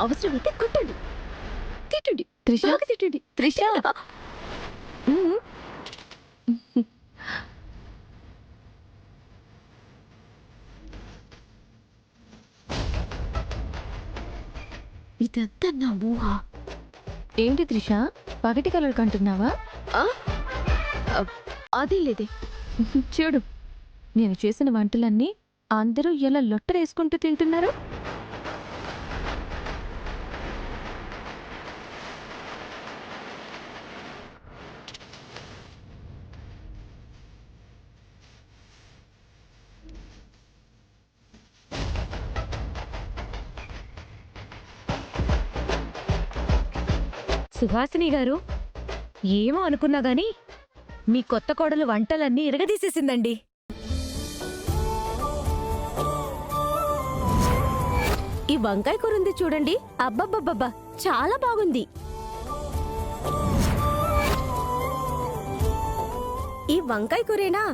అవసరమైతే కొట్టండి, తిట్టండి, త్రిష బాగా తిట్టండి. త్రిష ఇదంతా నా ఊహ. ఏంటి త్రిష పగటి కలలు కంటున్నావా? ఆ? అదే లేదే. చూడు, నేను చేసిన వంటలన్నీ అందరూ ఎలా లొట్టరేసుకుంటూ తింటున్నారు. సుహాసిని గారు, ఏమో అనుకున్నా గాని మీ కొత్త కోడలు వంటలన్నీ ఇరగదీసేసిందండి. ఈ వంకాయ కూర ఉంది చూడండి, అబ్బబ్బబ్బబ్బా చాలా బాగుంది. ఈ వంకాయ కూరేనా?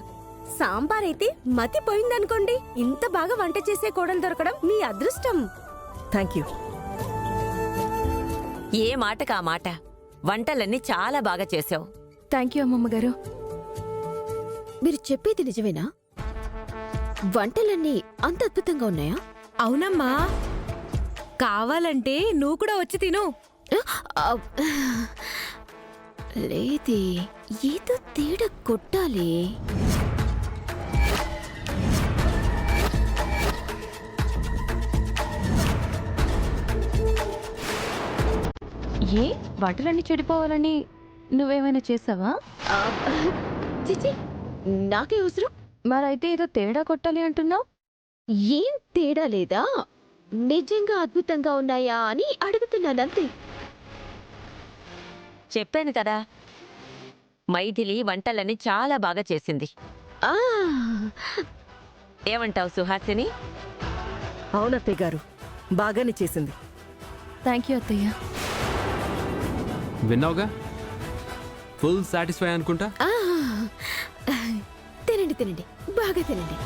సాంబార్ అయితే మతిపోయిందనుకోండి. ఇంత బాగా వంట చేసే కోడలు దొరకడం మీ అదృష్టం. Thank you. ఏ మాటకా మాట, వంటలన్నీ చాలా బాగా చేసావు. థ్యాంక్ యూ అమ్మమ్మగారు. మీరు చెప్పేది నిజమేనా? వంటలన్నీ అంత అద్భుతంగా ఉన్నాయా? అవునమ్మా, కావాలంటే నువ్వు కూడా వచ్చి తిను. లేదే, ఏదో తేడా కొట్టాలి. ఏ వంటలన్నీ చెడిపోవాలని నువ్వేమైనా చేసావా? చిచి, నాకే అవసరం. మరైతే ఏదో తేడా కొట్టాలి అంటున్నావు. ఏం తేడా లేదా, నిజంగా అద్భుతంగా ఉన్నాయా అని అడుగుతున్నానంతే. చెప్పాను కదా, మైథిలి వంటలన్నీ చాలా బాగా చేసింది. ఆ, ఏమంటావు సుహాసిని? అవునత్తయ్య గారు, బాగానే చేసింది. థ్యాంక్ యూ అత్తయ్య. విన్నావుగా, ఫుల్ సాటిస్ఫై అనుకుంటా. ఆ, తినండి తినండి, బాగా తినండి.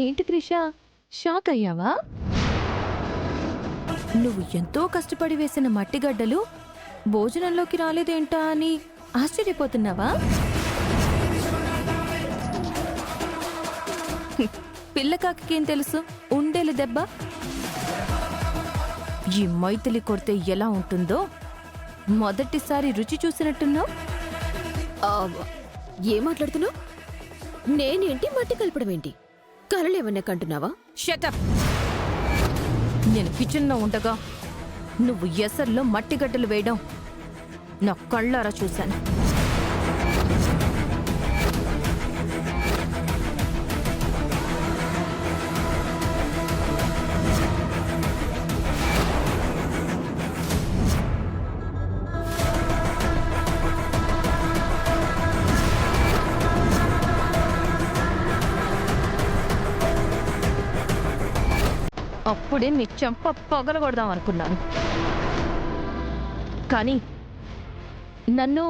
ఏంటి త్రిష, షాక్ అయ్యావా? నువ్వు ఎంతో కష్టపడి వేసిన మట్టిగడ్డలు భోజనంలోకి రాలేదేంటా అని ఆశ్చర్యపోతున్నావా? పిల్లకాకేం తెలుసు ఉండేలు దెబ్బ. ఈ మైథిలి కొడితే ఎలా ఉంటుందో మొదటిసారి రుచి చూసినట్టున్నావు. ఆ, ఏం మాట్లాడుతున్నావు? నేనేంటి మట్టి కలపడం ఏంటి? కలలేమన్నా కంటున్నావా? షటప్! నేను కిచెన్లో ఉండగా నువ్వు ఎసర్లో మట్టిగడ్డలు వేయడం నా కళ్ళారా చూశాను. అప్పుడే నీ చెంప పగలగొడదాం అనుకున్నాను, కానీ నన్ను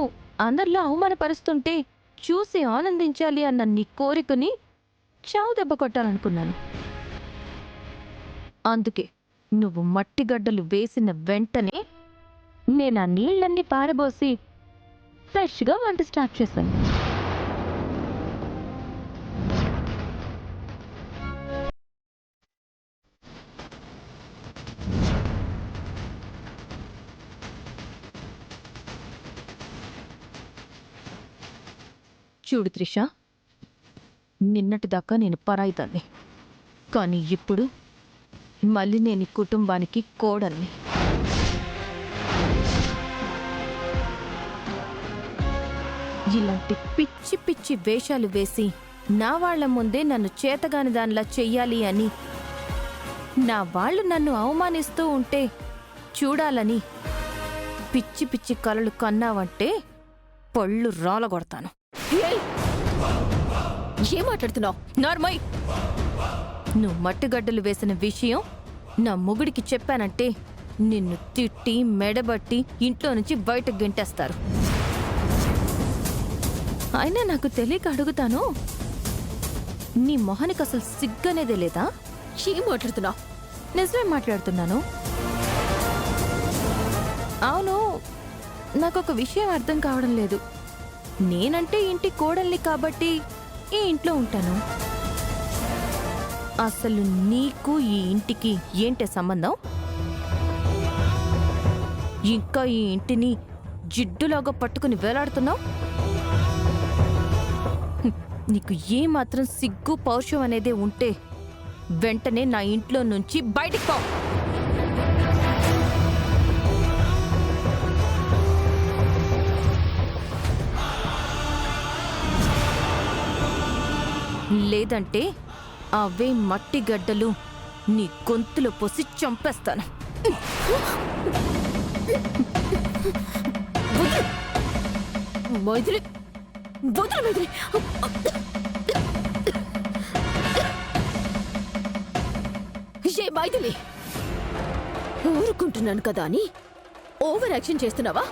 అందరిలో అవమానపరుస్తుంటే చూసి ఆనందించాలి అన్న నీ కోరికని చావు దెబ్బ కొట్టాలనుకున్నాను. అందుకే నువ్వు మట్టిగడ్డలు వేసిన వెంటనే నేను ఆ నీళ్ళన్నీ పారబోసి ఫ్రెష్గా వంట స్టార్ట్ చేశాను. చూడు త్రిష, నిన్నటిదాకా నేను పరాయిదాన్ని, కానీ ఇప్పుడు మళ్ళీ నేను ఈ కుటుంబానికి కోడల్ని. ఇలాంటి పిచ్చి పిచ్చి వేషాలు వేసి నా వాళ్ల ముందే నన్ను చేతగాని దానిలా చెయ్యాలి అని నా వాళ్ళు నన్ను అవమానిస్తూ ఉంటే చూడాలని పిచ్చి పిచ్చి కలలు కన్నావంటే పళ్ళు రాలగొడతాను. ఏం మాట్లాడుతున్నావు? నార్మయ్, నువ్వు మట్టిగడ్డలు వేసిన విషయం నా మొగుడికి చెప్పానంటే నిన్ను తిట్టి మెడబట్టి ఇంట్లో నుంచి బయటకు గెంటేస్తారు. అయినా నాకు తెలియక అడుగుతాను, నీ మొహానికి అసలు సిగ్గనేదే లేదా? ఏం మాట్లాడుతున్నావు? నిజమే మాట్లాడుతున్నాను. అవును, నాకొక విషయం అర్థం కావడం లేదు. నేనంటే ఇంటి కోడల్ని కాబట్టి ఈ ఇంట్లో ఉంటాను. అసలు నీకు ఈ ఇంటికి ఏంటే సంబంధం? ఇంకా ఈ ఇంటిని జిడ్డులాగా పట్టుకుని వేలాడుతున్నావు. నీకు ఏమాత్రం సిగ్గు పౌరుషం అనేదే ఉంటే వెంటనే నా ఇంట్లో నుంచి బయటికి పో. లేదంటే అవే మట్టి గడ్డలు నీ గొంతులో పోసి చంపేస్తాను. మైథిలి, వదిలు మైథిలి. ఏ మైథిలి, ఊరుకుంటున్నాను కదా అని ఓవర్ యాక్షన్ చేస్తున్నావా?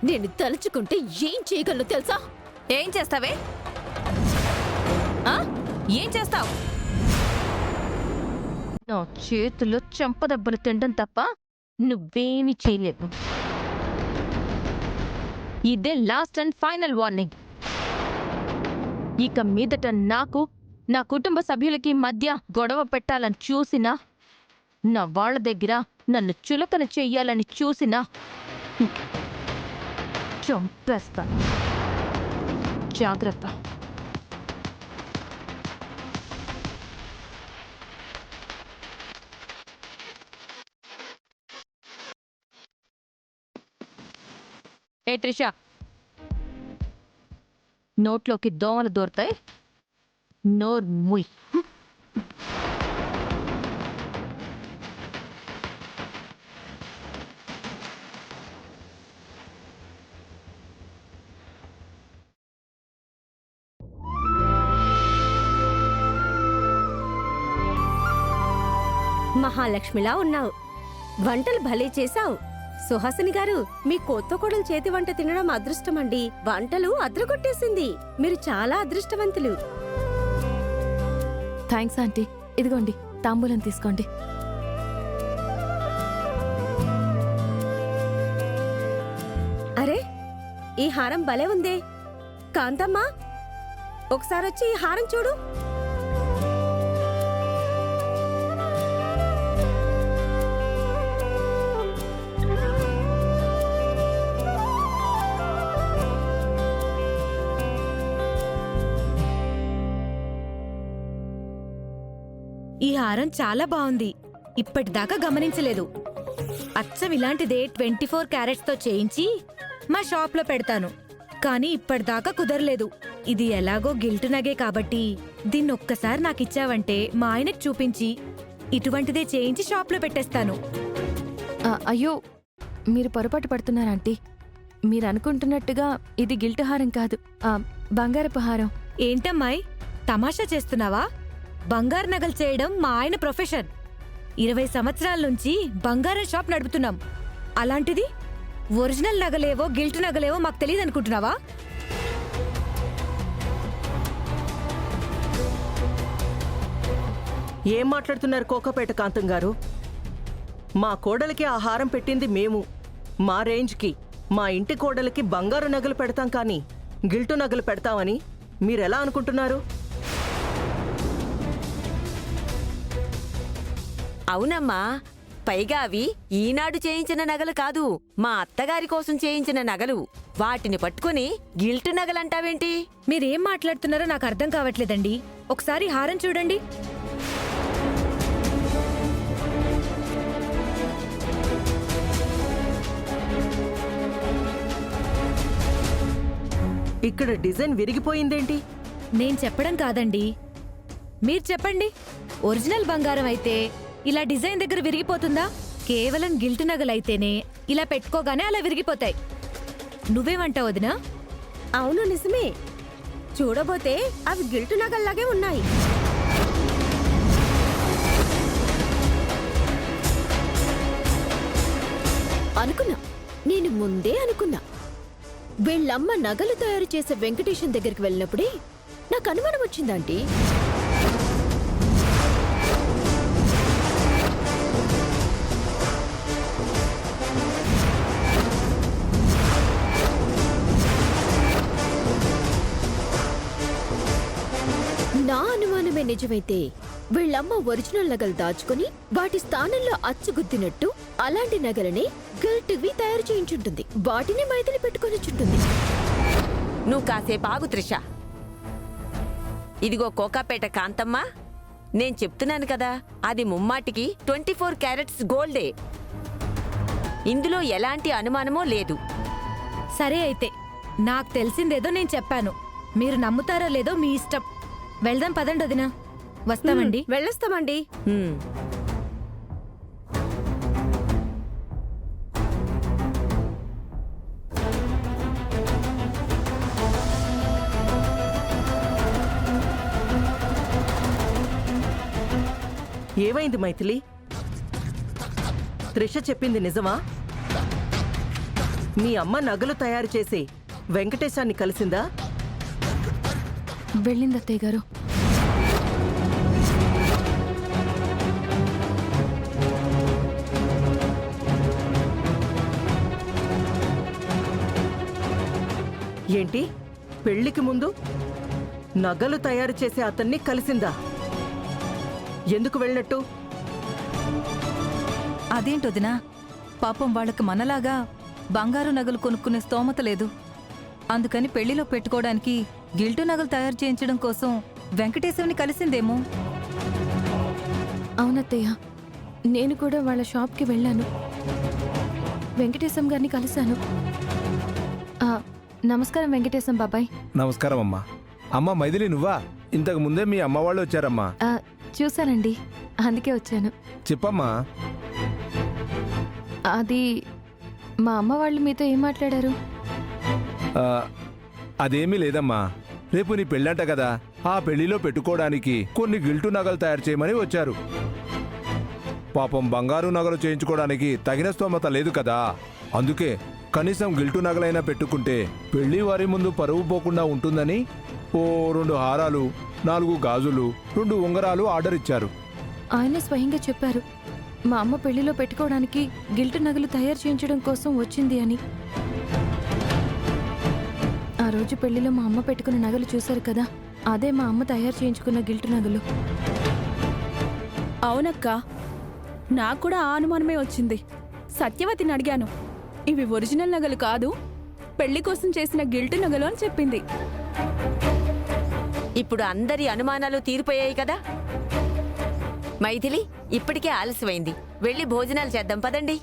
నేను తలుచుకుంటే ఏం చేయగలను తెలుసా? ఏం చేస్తావే? ఏం చేస్తావు? నా చేతిలో చెంపదెబ్బలు తినడం తప్ప నువ్వేమీ చేయలేవు. ఇదే లాస్ట్ అండ్ ఫైనల్ వార్నింగ్. ఇక మీదట నాకు, నా కుటుంబ సభ్యులకి మధ్య గొడవ పెట్టాలని చూసినా, నా వాళ్ళ దగ్గర నన్ను చులకన చెయ్యాలని చూసినా చంపేస్తాను. జాగ్రత్త. ఏ త్రిష, నోట్లోకి దోమలు దూరతాయి, నోరు ముయ్. మహాలక్ష్మిలా ఉన్నావు. వంటలు భలే చేశావు. సుహాసిని గారు, మీ కొత్త కోడలు చేతి వంట తినడం అదృష్టమండి. వంటలు అద్రగొట్టేసింది. మీరు చాలా అదృష్టవంతులు. Thanks aunty. ఇదిగోండి తాంబూలం తీసుకోండి. అరే, ఈ హారం భలే ఉందే. కాంతమ్మా, ఒకసారొచ్చి ఈ హారం చూడు. ఈ హారం చాలా బాగుంది. ఇప్పటిదాకా గమనించలేదు. అచ్చం ఇలాంటిదే 24 క్యారెట్స్తో చేయించి మా షాప్లో పెడతాను. కానీ ఇప్పటిదాకా కుదరలేదు. ఇది ఎలాగో గిల్టు నగే కాబట్టి దీన్ని ఒక్కసారి నాకిచ్చావంటే మా ఆయనకు చూపించి ఇటువంటిదే చేయించి షాప్లో పెట్టేస్తాను. అయ్యో, మీరు పొరపాటు పడుతున్నారంటీ. మీరు అనుకుంటున్నట్టుగా ఇది గిల్ట్ హారం కాదు, బంగారపు హారం. ఏంటమ్మాయి, తమాషా చేస్తున్నావా? బంగారు నగలు చేయడం మా ఆయన ప్రొఫెషన్. 20 సంవత్సరాల నుంచి బంగారం షాప్ నడుపుతున్నాం. అలాంటిది ఒరిజినల్ నగలేవో గిల్ట్ నగలేవో మాకు తెలియదు అనుకుంటున్నావా? ఏం మాట్లాడుతున్నారు కోకపేట కాంతం గారు? మా కోడలికి ఆహారం పెట్టింది మేము. మా రేంజ్కి మా ఇంటి కోడలికి బంగారు నగలు పెడతాం, కానీ గిల్టు నగలు పెడతామని మీరెలా అనుకుంటున్నారు? అవునమ్మా, పైగా అవి ఈనాడు చేయించిన నగలు కాదు, మా అత్తగారి కోసం చేయించిన నగలు. వాటిని పట్టుకుని గిల్టు నగలంటావేంటి? మీరేం మాట్లాడుతున్నారో నాకు అర్థం కావట్లేదండి. ఒకసారి హారం చూడండి. ఇక్కడ డిజైన్ విరిగిపోయిందేంటి? నేను చెప్పడం కాదండి, మీరు చెప్పండి. ఒరిజినల్ బంగారం అయితే ఇలా డిజైన్ దగ్గర విరిగిపోతుందా? కేవలం గిల్ట్ నగలైతేనే ఇలా పెట్టుకోగానే అలా విరిగిపోతాయి. నువ్వేమంటావు వదినా? అవును నిజమే. చూడబోతే అవి గిల్టు నగల్లాగే ఉన్నాయి. అనుకున్నా, నేను ముందే అనుకున్నా. వీళ్ళమ్మ నగలు తయారు చేసే వెంకటేశం దగ్గరికి వెళ్ళినప్పుడే నాకు అనుమానం వచ్చిందంటీ. నా అనుమానమే నిజమైతే వీళ్ళమ్మ ఒరిజినల్ నగలు దాచుకుని వాటి స్థానంలో అచ్చుగుద్దినట్టు అలాంటి నగలని గిల్ట్వి తయారు చేయించుంటుంది. వాటిని మైథిలి పెట్టుకొనిచుంటుంది. నువ్వు కాసేపు ఆగు త్రిష. ఇదిగో కోకాపేట కాంతమ్మ, నేను చెప్తున్నాను కదా, అది ముమ్మాటికి 24 క్యారెట్స్ గోల్డే. ఇందులో ఎలాంటి అనుమానమో లేదు. సరే అయితే, నాకు తెలిసిందేదో నేను చెప్పాను. మీరు నమ్ముతారో లేదో మీ ఇష్టం. వెళ్దాం పదండి వదినా. వస్తామండి. వెళ్ళొస్తామండి. హ్మ్. ఏమైంది మైథిలి? త్రిష చెప్పింది నిజమా? మీ అమ్మ నగలు తయారు చేసి వెంకటేశాన్ని కలిసిందా? వెళ్ళింది అత్తయ్య గారు. ఏంటి, పెళ్లికి ముందు నగలు తయారు చేసే అతన్ని కలిసిందా? ఎందుకు వెళ్ళినట్టు? అదేంటొదినా, పాపం వాళ్ళకి మనలాగా బంగారు నగలు కొనుక్కునే స్తోమత లేదు. అందుకని పెళ్లిలో పెట్టుకోవడానికి గిల్టు నగలు తయారు చేయించడం కోసం వెంకటేశ్వరుని కలిసిందేమో. అవునత్తయ్య, నేను కూడా వాళ్ళ షాప్కి వెళ్ళాను. వెంకటేశం గారిని కలిశాను. నమస్కారం వెంకటేశం బాబాయ్. నమస్కారం అమ్మా. అమ్మ మైథిలి నువ్వా? ఇంతకు ముందే మీ అమ్మ వాళ్ళు వచ్చారమ్మా. చూశానండి, అందుకే వచ్చాను. చెప్పమ్మా. అది మా అమ్మ వాళ్ళు మీతో ఏం మాట్లాడారు? ఆ, అదేమీ లేదమ్మా. రేపు నీ పెళ్ళంట కదా, ఆ పెళ్లిలో పెట్టుకోవడానికి కొన్ని గిల్టు నగలు తయారు చేయమని వచ్చారు. పాపం బంగారు నగలు చేయించుకోవడానికి తగిన స్తోమత లేదు కదా, అందుకే కనీసం గిల్టు నగలైనా పెట్టుకుంటే పెళ్లి వారి ముందు పరువు పోకుండా ఉంటుందని ఓ 2 హారాలు, 4 గాజులు, 2 ఉంగరాలు ఆర్డర్ ఇచ్చారు. ఆయన స్వయంగా చెప్పారు మా అమ్మ పెళ్లిలో పెట్టుకోవడానికి గిల్టు నగలు తయారు చేయించడం కోసం వచ్చింది అని. ఆ రోజు పెళ్లిలో మా అమ్మ పెట్టుకున్న నగలు చూశారు కదా, అదే మా అమ్మ తయారు చేయించుకున్న గిల్టు నగలు. అవునక్క, నాకు కూడా ఆ అనుమానమే వచ్చింది. సత్యవతిని అడిగాను, ఇవి ఒరిజినల్ నగలు కాదు, పెళ్లి కోసం చేసిన గిల్టు నగలు అని చెప్పింది. ఇప్పుడు అందరి అనుమానాలు తీరిపోయాయి కదా. మైథిలి, ఇప్పటికే ఆలస్యమైంది, వెళ్ళి భోజనాలు చేద్దాం పదండి.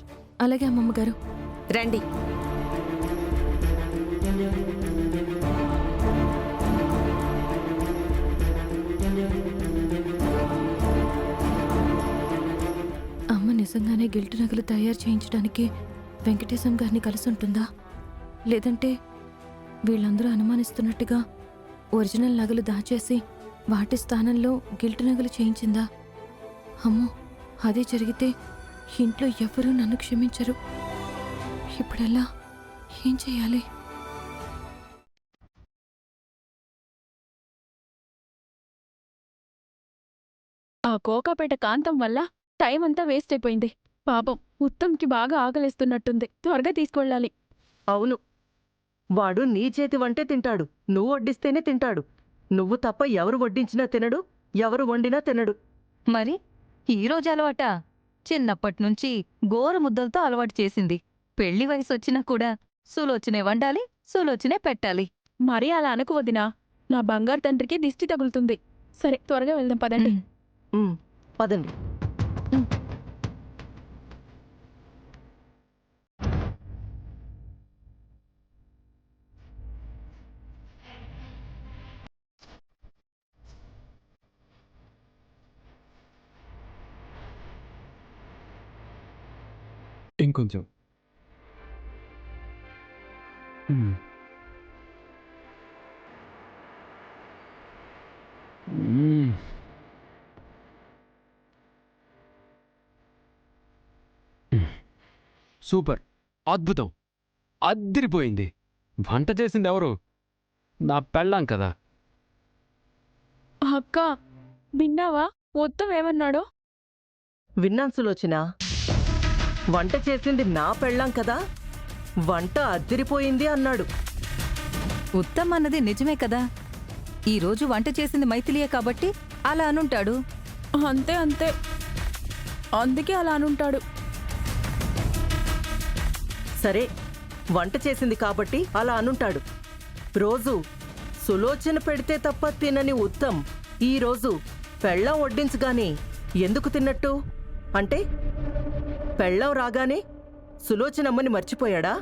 అలాగే అమ్మమ్మ గారు. రండి. అమ్మ నిజంగానే గిల్టు నగలు తయారు చేయించడానికి వెంకటేశం గారిని కలిసి ఉంటుందా, లేదంటే వీళ్ళందరూ అనుమానిస్తున్నట్టుగా ఒరిజినల్ నగలు దాచేసి వాటి స్థానంలో గిల్టు నగలు చేయించిందా? అమ్మో, అదే జరిగితే ఇంట్లో ఎవరూ నన్ను క్షమించరు. ఇప్పుడెలా, ఏం చేయాలి? ఆ కోకాపేట కాంతం వల్ల టైం అంతా వేస్ట్ అయిపోయింది. పాపం ఉత్తమ్కి బాగా ఆకలిస్తున్నట్టుంది, త్వరగా తీసుకెళ్ళాలి. అవును, వాడు నీ చేతి వంటే తింటాడు. నువ్వు వడ్డిస్తేనే తింటాడు. నువ్వు తప్ప ఎవరు వడ్డించినా తినడు, ఎవరు వండినా తినడు. మరి ఈరోజు అలవాట చిన్నప్పటినుంచి గోరు ముద్దలతో అలవాటు చేసింది. పెళ్లి వయసు వచ్చినా కూడా సులోచనే వండాలి, సులోచనే పెట్టాలి. మరీ అలా అనుకు వదినా, నా బంగారు తండ్రికి దిష్టి తగులుతుంది. సరే, త్వరగా వెళ్దాం పదండి. పదండి. ఇంకొంచెం. మ్మ్. మ్మ్. సూపర్, అద్భుతం, అద్దిరిపోయింది. వంట చేసింది ఎవరు? నా పెళ్ళాం కదా. అక్క విన్నావా మొత్తం ఏమన్నాడో? విన్నాను సులోచన. వంట చేసింది నా పెళ్ళాం కదా, వంట అద్దిరిపోయింది అన్నాడు. ఉత్తమ్ అన్నది నిజమే కదా. ఈ రోజు వంట చేసింది మైథిలియే కాబట్టి అలా అనుంటాడు. అంతే అంతే, అందుకే అలా అనుంటాడు. సరే, వంట చేసింది కాబట్టి అలా అనుంటాడు. రోజు సులోచన పెడితే తప్ప తినని ఉత్తమ్ ఈరోజు పెళ్ళం వడ్డించగానే ఎందుకు తిన్నట్టు? అంటే పెళ్ళం రాగానే సులోచనమ్మని మర్చిపోయాడా?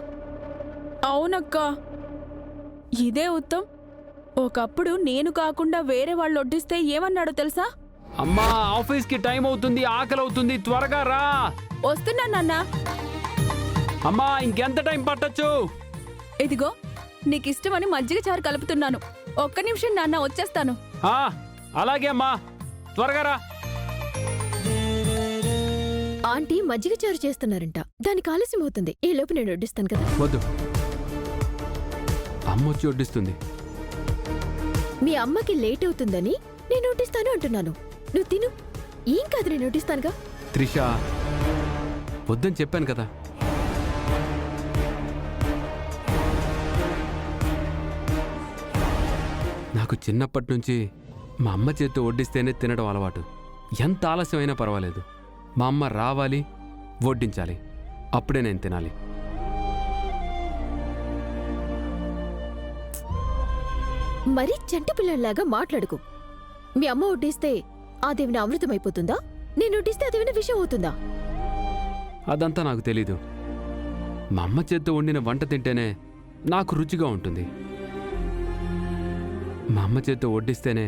అవునక్క, ఇదే ఉత్తమ్ ఒకప్పుడు నేను కాకుండా వేరే వాళ్ళు వడ్డిస్తే ఏమన్నాడో తెలుసా? అమ్మా, ఆఫీస్కి టైం అవుతుంది, ఆకలి అవుతుంది, త్వరగా రా. వస్తున్నా నాన్న. అమ్మా, ఇంకెంత టైం పట్టొచ్చు? ఇదిగో నీకిష్టమని మజ్జిగ చారు కలుపుతున్నాను. ఒక్క నిమిషం నాన్న, వచ్చేస్తాను. ఆ, అలాగే అమ్మా, త్వరగా రా. ఆంటీ మజ్జిగ చారు చేస్తున్నారంట, దానికి ఆలస్యం అవుతుంది. ఈ లోపు నేను వడ్డిస్తాను కదా. వద్దు, అమ్మ వచ్చి వడ్డిస్తుంది. మీ అమ్మకి లేట్ అవుతుందని నేను వడ్డిస్తాను అంటున్నాను. నువ్వు తిను, ఏం కాదు, నేను వడ్డిస్తానుగా. త్రిష, వద్దని చెప్పాను కదా. నాకు చిన్నప్పటి నుంచి మా అమ్మ చేత్తో వడ్డిస్తేనే తినడం అలవాటు. ఎంత ఆలస్యమైనా పర్వాలేదు, మా అమ్మ రావాలి, వడ్డించాలి, అప్పుడే నేను తినాలి. మరీ చంటి పిల్లల్లాగా మాట్లాడుకు. మీ అమ్మ వడ్డిస్తే అదేమైనా అమృతమైపోతుందా? నేను వడ్డిస్తే అదేమైనా విషయం అవుతుందా? అదంతా నాకు తెలీదు. మా అమ్మ చేత్తో వండిన వంట తింటేనే నాకు రుచిగా ఉంటుంది. మా అమ్మ చేత్తో వడ్డిస్తేనే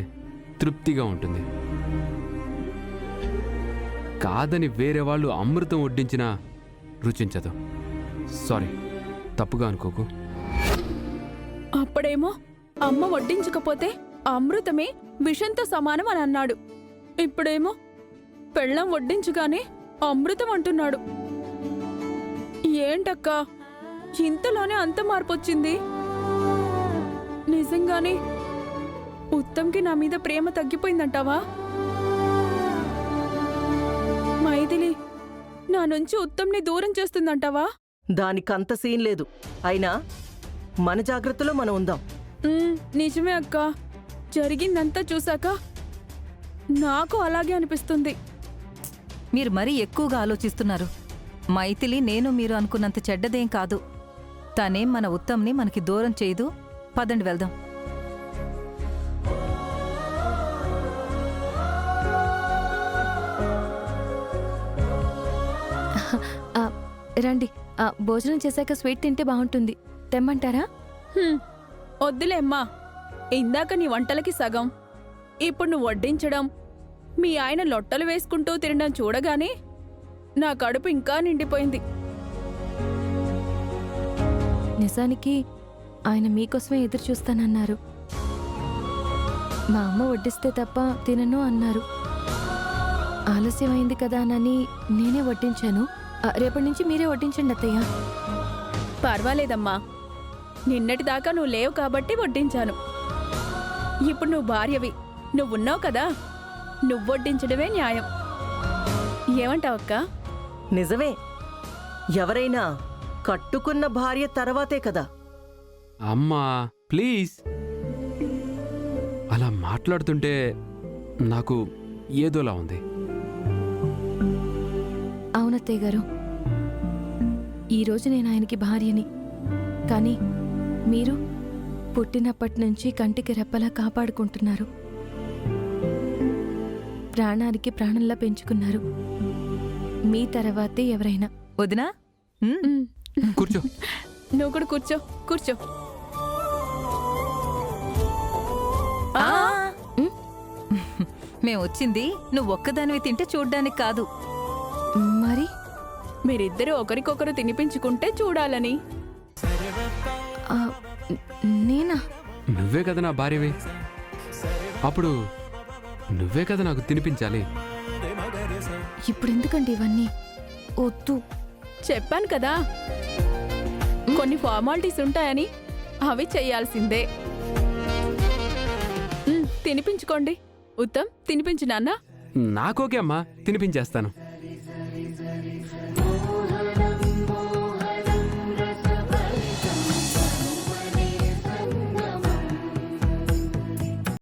తృప్తిగా ఉంటుంది. కాదని వేరే వాళ్ళు అమృతం వడ్డించినా రుచించదు. సారీ, తప్పుగా అనుకోకు. అప్పుడేమో అమ్మ వడ్డించకపోతే అమృతమే విషంతో సమానం అని అన్నాడు. ఇప్పుడేమో పెళ్ళం వడ్డించగానే అమృతం అంటున్నాడు. ఏంటక్క, ఇంతలోనే అంత మార్పొచ్చింది? నిజంగానే ఉత్తమ్కి నా మీద ప్రేమ తగ్గిపోయిందంటావా? మైథిలి నా నుంచి ఉత్తమ్ని దూరం చేస్తుందంటావా? దానికంత సీన్ లేదు. అయినా మన జాగ్రత్తలో మనం ఉందాం. నిజమే అక్క, జరిగిందంతా చూశాక నాకు అలాగే అనిపిస్తుంది. మీరు మరీ ఎక్కువగా ఆలోచిస్తున్నారు. మైథిలి నేను మీరు అనుకున్నంత చెడ్డదేం కాదు. తనేం మన ఉత్తమ్ని మనకి దూరం చేయదు. పదండి వెళ్దాం. రండి, భోజనం చేశాక స్వీట్ తింటే బాగుంటుంది. తెమ్మంటారా? వద్దులే అమ్మా, ఇందాక నీ వంటలకి సగం, ఇప్పుడు నువ్వు వడ్డించడం, మీ ఆయన లొట్టలు వేసుకుంటూ తినడం చూడగానే నా కడుపు ఇంకా నిండిపోయింది. నిజానికి ఆయన మీకోసమే ఎదురు చూస్తానన్నారు. మా అమ్మ వడ్డిస్తే తప్ప తినను అన్నారు. ఆలస్యమైంది కదా అని నేనే వడ్డించాను. రేపటి నుంచి మీరే వడ్డించండి అత్తయ్య. పర్వాలేదమ్మా, నిన్నటిదాకా నువ్వు లేవు కాబట్టి వడ్డించాను. ఇప్పుడు నువ్వు భార్యవి, నువ్వున్నావు కదా, నువ్వు వడ్డించడమే న్యాయం. ఏమంటావక్క? నిజమే, ఎవరైనా కట్టుకున్న భార్య తర్వాతే కదా. అమ్మా ప్లీజ్, అలా మాట్లాడుతుంటే నాకు ఏదోలా ఉంది. అవునత్తయ్య గారు, ఈరోజు నేను ఆయనకి భార్యని. కానీ మీరు పుట్టినప్పటి నుంచి కంటికి రెప్పలా కాపాడుకుంటున్నారు. ప్రాణానికి ప్రాణంలా పెంచుకున్నారు. మీ తర్వాతే ఎవరైనా. వదినా, కూర్చో. నువ్వు కూడా కూర్చో, కూర్చో. మేం వచ్చింది నువ్వు ఒక్కదానివి తింటే చూడ్డానికి కాదు. మరి మీరిద్దరూ ఒకరికొకరు తినిపించుకుంటే చూడాలని. ఆ, నేనా? నువ్వే కదా నా భార్యవి, అప్పుడు నువ్వే కదా నాకు తినిపించాలి. ఇప్పుడు ఎందుకండి ఇవన్నీ? వద్దు. చెప్పాను కదా కొన్ని ఫార్మాలిటీస్ ఉంటాయని, అవి చెయ్యాల్సిందే. తినిపించుకోండి. ఉత్తమ్, తినిపించు నాన్న. నాకోకే అమ్మా, తినిపించేస్తాను.